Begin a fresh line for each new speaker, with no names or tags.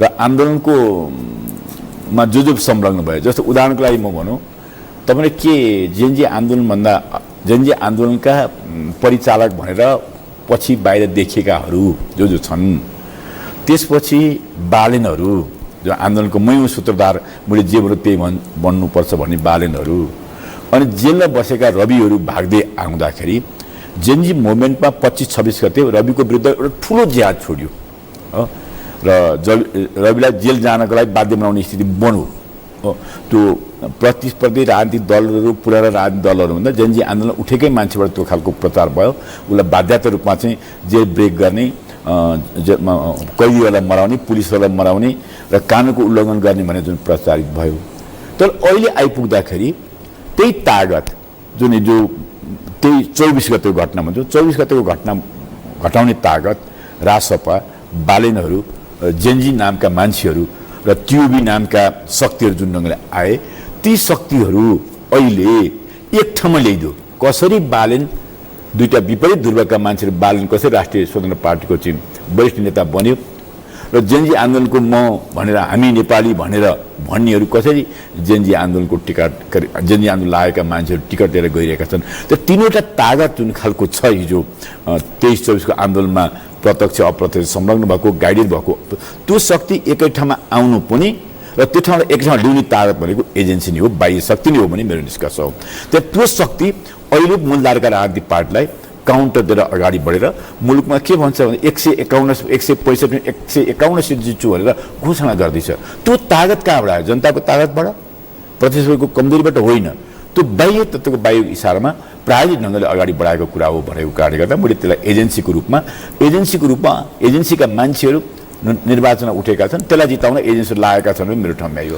र आन्दोलनको मा जो संलग्न भयो जस्तो उदाहरणको लागि म भनौँ तपाईले के जेएनजी आन्दोलनभन्दा जेएनजी आन्दोलनका परिचालक भनेर पछि बाहिर देखिएकाहरू जो छन् त्यसपछि बालेनहरू जो आन्दोलनको मैँ सूत्रधार मैले जे भन्नु त्यही बन्नुपर्छ भन्ने बालेनहरू अनि जेलमा बसेका रविहरू भाग्दै आउँदाखेरि जेएनजी मुभमेन्टमा 25-26 गते रविको विरुद्ध एउटा ठुलो जिहाद छोड्यो र रविलाई जेल जानको लागि बाध्य बनाउने स्थिति बन्यो त्यो प्रतिस्पर्धी राजनीतिक दलहरू पुराना राजनीतिक दलहरूभन्दा जेएनजी आन्दोलन उठेकै मान्छेबाट त्यो खालको प्रचार भयो उसलाई बाध्यता रूपमा चाहिँ जेल ब्रेक गर्ने कैदीहरूलाई मराउने पुलिसहरूलाई मराउने र कानुनको उल्लङ्घन गर्ने भन्ने जुन प्रचारित भयो तर अहिले आइपुग्दाखेरि त्यही तागत जुन जो त्यही 24 गतेको घटना भन्छौँ 24 गतेको घटना घटाउने तागत रासपा बालेनहरू जेएनजी नामका मान्छेहरू र टियुबी नामका शक्तिहरू जुन ढङ्गले आए ती शक्तिहरू अहिले एक ठाउँमा ल्याइदियो कसरी बालेन दुईटा विपरीत ध्रुवका मान्छेहरू बालेन कसरी राष्ट्रिय स्वतन्त्र पार्टीको चाहिँ वरिष्ठ नेता बन्यो र जेएनजी आन्दोलनको म भनेर हामी नेपाली भनेर भन्नेहरू कसरी जेएनजी आन्दोलनको टिकट जेएनजी आन्दोलन लागेका मान्छेहरू टिकट लिएर गइरहेका छन् त तीनवटा तागत जुन खालको छ हिजो 23-24 को आन्दोलनमा प्रत्यक्ष अप्रत्यक्ष संलग्न भएको गाइडेड भएको त्यो शक्ति एकै ठाउँमा आउनु पनि र त्यो ठाउँमा एक ठाउँमा ल्याउने तागत भनेको एजेन्सी नै हो बाह्य शक्ति नै हो भन्ने मेरो निष्कर्ष हो त्यो शक्ति अहिले मूलधारका राजनीतिक पार्टीलाई काउन्टर दिएर अगाडि बढेर मुलुकमा के भन्छ भने 151 सिट जित्छु भनेर घोषणा गर्दैछ त्यो तागत कहाँबाट आयो जनताको तागतबाट प्रतिस्पर्धीको कमजोरीबाट होइन त्यो बाह्य तत्त्वको बाह्य इसारामा प्रायोजित ढङ्गले अगाडि बढाएको कुरा हो भनेको कारणले गर्दा मैले त्यसलाई एजेन्सीको रूपमा एजेन्सीका मान्छेहरू निर्वाचनमा उठेका छन् त्यसलाई जिताउन एजेन्सी लागेका छन् भने मेरो ठाउँमा आयो